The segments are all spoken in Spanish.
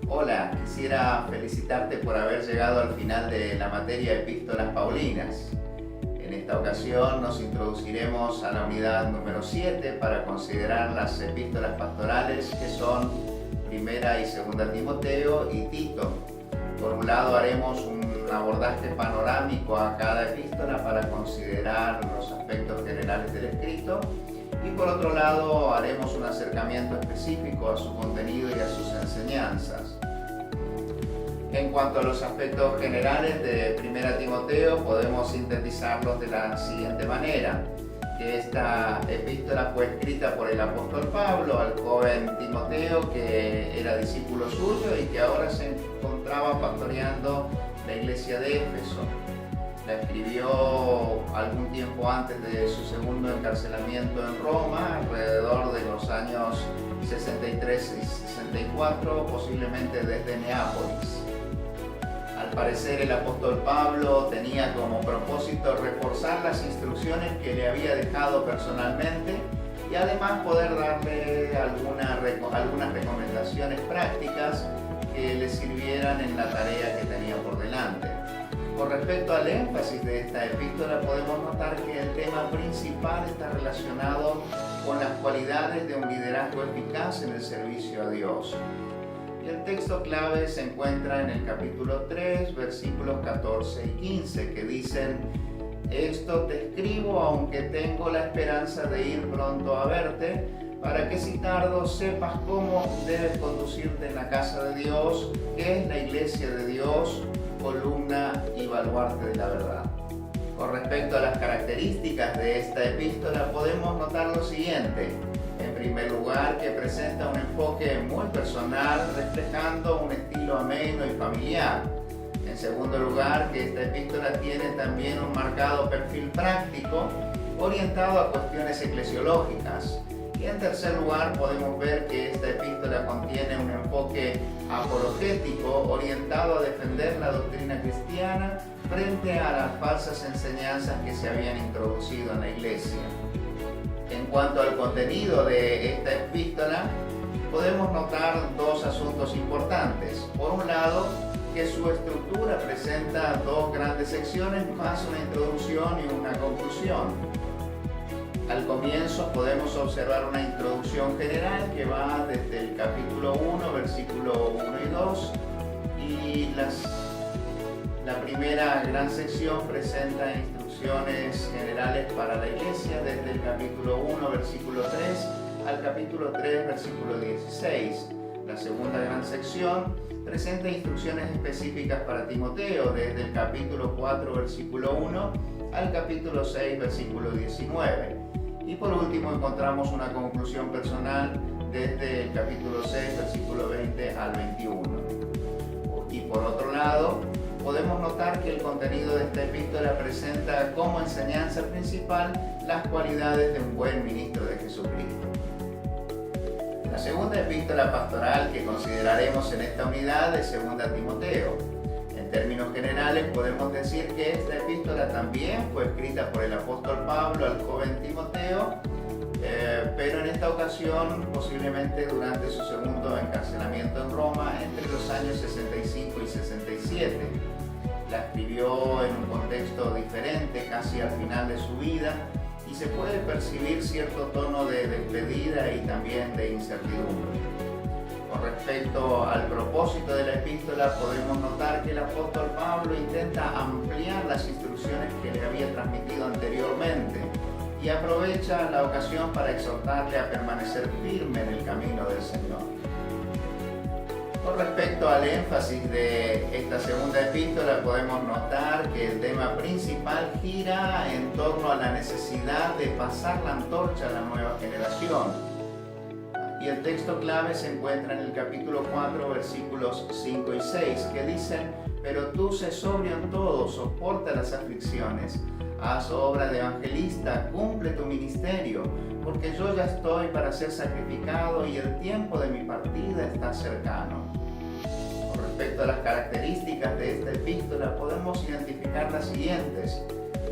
Hola, quisiera felicitarte por haber llegado al final de la materia Epístolas Paulinas. En esta ocasión nos introduciremos a la unidad número 7 para considerar las epístolas pastorales que son Primera y Segunda Timoteo y Tito. Por un lado haremos un abordaje panorámico a cada epístola para considerar los aspectos generales del escrito y por otro lado haremos un acercamiento específico a su contenido y a sus enseñanzas. En cuanto a los aspectos generales de 1 Timoteo, podemos sintetizarlos de la siguiente manera: que esta epístola fue escrita por el apóstol Pablo al joven Timoteo, que era discípulo suyo y que ahora se encontraba pastoreando la iglesia de Éfeso. La escribió algún tiempo antes de su segundo encarcelamiento en Roma, alrededor de los años 63 y 64, posiblemente desde Neápolis. Al parecer el apóstol Pablo tenía como propósito reforzar las instrucciones que le había dejado personalmente y además poder darle algunas recomendaciones prácticas que le sirvieran en la tarea que tenía por delante. Con respecto al énfasis de esta epístola, podemos notar que el tema principal está relacionado con las cualidades de un liderazgo eficaz en el servicio a Dios. Y el texto clave se encuentra en el capítulo 3, versículos 14 y 15, que dicen: «Esto te escribo aunque tengo la esperanza de ir pronto a verte, para que si tardo sepas cómo debes conducirte en la casa de Dios, que es la iglesia de Dios, columna y baluarte de la verdad». Con respecto a las características de esta epístola, podemos notar lo siguiente. En primer lugar, que presenta un enfoque muy personal, reflejando un estilo ameno y familiar. En segundo lugar, que esta epístola tiene también un marcado perfil práctico, orientado a cuestiones eclesiológicas. Y en tercer lugar, podemos ver que esta epístola contiene un enfoque apologético, orientado a defender la doctrina cristiana frente a las falsas enseñanzas que se habían introducido en la iglesia. En cuanto al contenido de esta epístola, podemos notar dos asuntos importantes. Por un lado, que su estructura presenta dos grandes secciones más una introducción y una conclusión. Al comienzo podemos observar una introducción general que va desde el capítulo 1, versículo 1 y 2, y la primera gran sección presenta instrucciones generales para la iglesia desde el capítulo 1, versículo 3 al capítulo 3, versículo 16. La segunda gran sección presenta instrucciones específicas para Timoteo desde el capítulo 4, versículo 1 al capítulo 6, versículo 19. Y por último encontramos una conclusión personal desde el capítulo 6, versículo 20 al 21. Y por otro lado, podemos notar que el contenido de esta epístola presenta como enseñanza principal las cualidades de un buen ministro de Jesucristo. La segunda epístola pastoral que consideraremos en esta unidad es 2 Timoteo. En términos generales podemos decir que esta epístola también fue escrita por el apóstol Pablo al joven Timoteo, pero en esta ocasión posiblemente durante su segundo encarcelamiento en Roma entre los años 65 y 67. La escribió en un contexto diferente, casi al final de su vida, y se puede percibir cierto tono de despedida y también de incertidumbre. Con respecto al propósito de la epístola, podemos notar que el apóstol Pablo intenta ampliar las instrucciones que le había transmitido anteriormente y aprovecha la ocasión para exhortarle a permanecer firme en el camino del Señor. Con respecto al énfasis de esta segunda epístola, podemos notar que el tema principal gira en torno a la necesidad de pasar la antorcha a la nueva generación. Y el texto clave se encuentra en el capítulo 4, versículos 5 y 6, que dicen: «Pero tú sé sobrio en todo, soporta las aflicciones, haz obra de evangelista, cumple tu ministerio, porque yo ya estoy para ser sacrificado y el tiempo de mi partida está cercano». Con respecto a las características de esta epístola, podemos identificar las siguientes.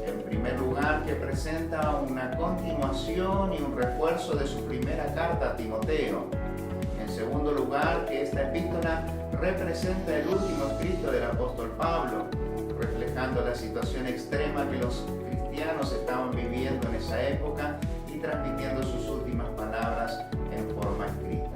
En primer lugar, que presenta una continuación y un refuerzo de su primera carta a Timoteo. En segundo lugar, que esta epístola representa el último escrito del apóstol Pablo, reflejando la situación extrema que los cristianos estaban viviendo en esa época y transmitiendo sus últimas palabras en forma escrita.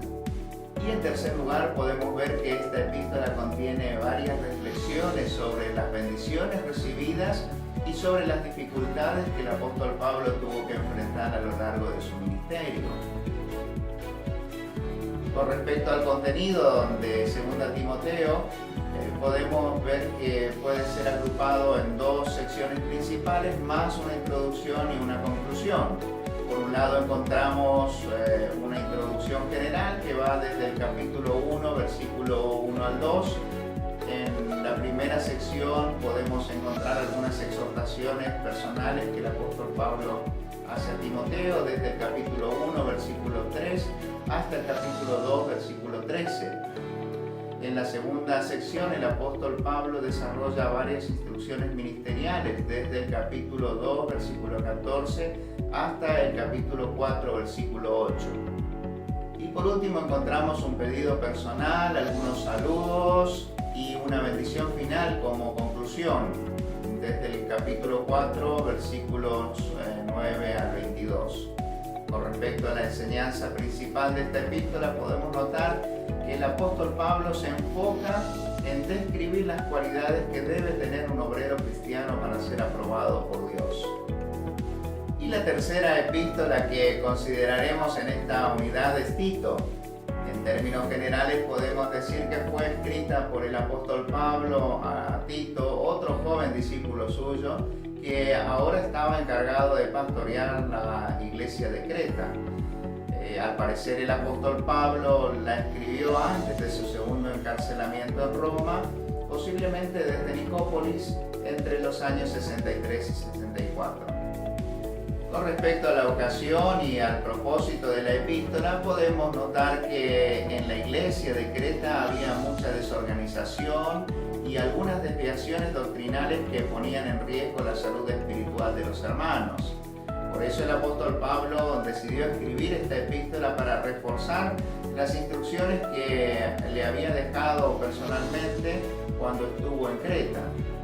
Y en tercer lugar, podemos ver que esta epístola contiene varias reflexiones sobre las bendiciones recibidas y sobre las dificultades que el apóstol Pablo tuvo que enfrentar a lo largo de su ministerio. Con respecto al contenido de 2 Timoteo, podemos ver que puede ser agrupado en dos secciones principales, más una introducción y una conclusión. Por un lado encontramos una introducción general que va desde el capítulo 1, versículo 1 al 2. En la primera sección podemos encontrar algunas exhortaciones personales que el apóstol Pablo hace a Timoteo, desde el capítulo 1, versículo 3, hasta el capítulo 2, versículo 13. En la segunda sección, el apóstol Pablo desarrolla varias instrucciones ministeriales, desde el capítulo 2, versículo 14, hasta el capítulo 4, versículo 8. Y por último encontramos un pedido personal, algunos saludos y una bendición final como conclusión, desde el capítulo 4, versículos 9 al 22. Con respecto a la enseñanza principal de esta epístola, podemos notar que el apóstol Pablo se enfoca en describir las cualidades que debe tener un obrero cristiano para ser aprobado por Dios. Y la tercera epístola que consideraremos en esta unidad es Tito. En términos generales podemos decir que fue escrita por el apóstol Pablo a Tito, otro joven discípulo suyo, que ahora estaba encargado de pastorear la iglesia de Creta. Al parecer el apóstol Pablo la escribió antes de su segundo encarcelamiento en Roma, posiblemente desde Nicópolis entre los años 63 y 64. Con respecto a la ocasión y al propósito de la epístola, podemos notar que en la iglesia de Creta había mucha desorganización y algunas desviaciones doctrinales que ponían en riesgo la salud espiritual de los hermanos. Por eso el apóstol Pablo decidió escribir esta epístola para reforzar las instrucciones que le había dejado personalmente cuando estuvo en Creta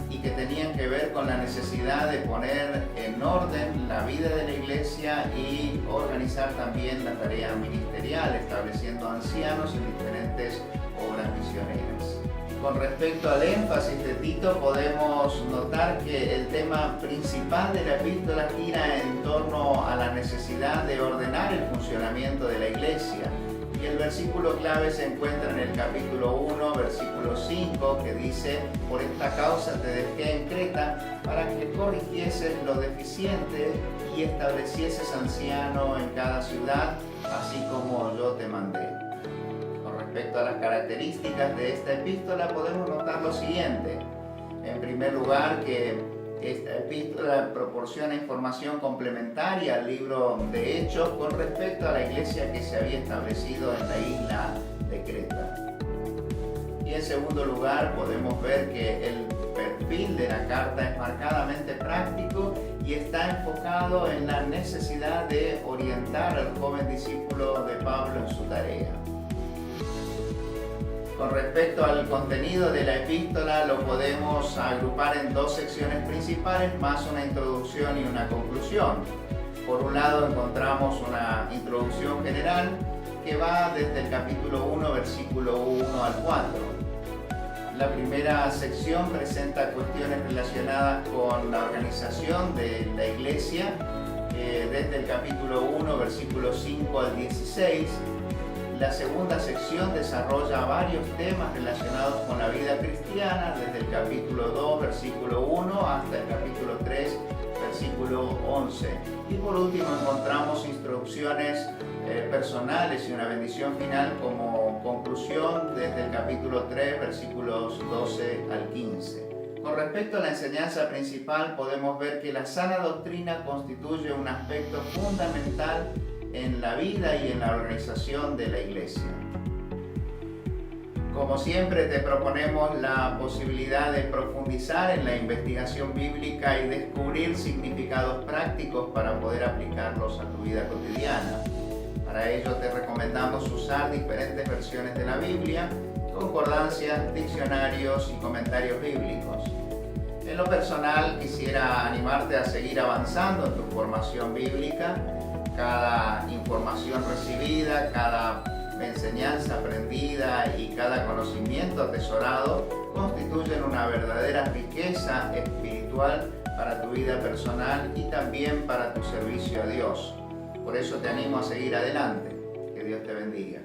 y que tenían que ver con la necesidad de poner en orden la vida de la iglesia y organizar también la tarea ministerial, estableciendo ancianos en diferentes obras misioneras. Con respecto al énfasis de Tito, podemos notar que el tema principal de la epístola gira en torno a la necesidad de ordenar el funcionamiento de la iglesia. Y el versículo clave se encuentra en el capítulo 1, versículo 5, que dice: por esta causa te dejé en Creta, para que corrigieses lo deficiente y establecieses anciano en cada ciudad, así como yo te mandé. Respecto a las características de esta epístola, podemos notar lo siguiente. En primer lugar, que esta epístola proporciona información complementaria al libro de Hechos con respecto a la iglesia que se había establecido en la isla de Creta. Y en segundo lugar, podemos ver que el perfil de la carta es marcadamente práctico y está enfocado en la necesidad de orientar al joven discípulo de Pablo en su tarea. Con respecto al contenido de la epístola, lo podemos agrupar en dos secciones principales, más una introducción y una conclusión. Por un lado encontramos una introducción general que va desde el capítulo 1, versículo 1 al 4. La primera sección presenta cuestiones relacionadas con la organización de la iglesia, desde el capítulo 1, versículo 5 al 16. La segunda sección desarrolla varios temas relacionados con la vida cristiana, desde el capítulo 2, versículo 1, hasta el capítulo 3, versículo 11. Y por último encontramos instrucciones personales y una bendición final como conclusión desde el capítulo 3, versículos 12 al 15. Con respecto a la enseñanza principal, podemos ver que la sana doctrina constituye un aspecto fundamental en la vida y en la organización de la iglesia. Como siempre, te proponemos la posibilidad de profundizar en la investigación bíblica y descubrir significados prácticos para poder aplicarlos a tu vida cotidiana. Para ello te recomendamos usar diferentes versiones de la Biblia, concordancias, diccionarios y comentarios bíblicos. En lo personal, quisiera animarte a seguir avanzando en tu formación bíblica. Cada información recibida, cada enseñanza aprendida y cada conocimiento atesorado constituyen una verdadera riqueza espiritual para tu vida personal y también para tu servicio a Dios. Por eso te animo a seguir adelante. Que Dios te bendiga.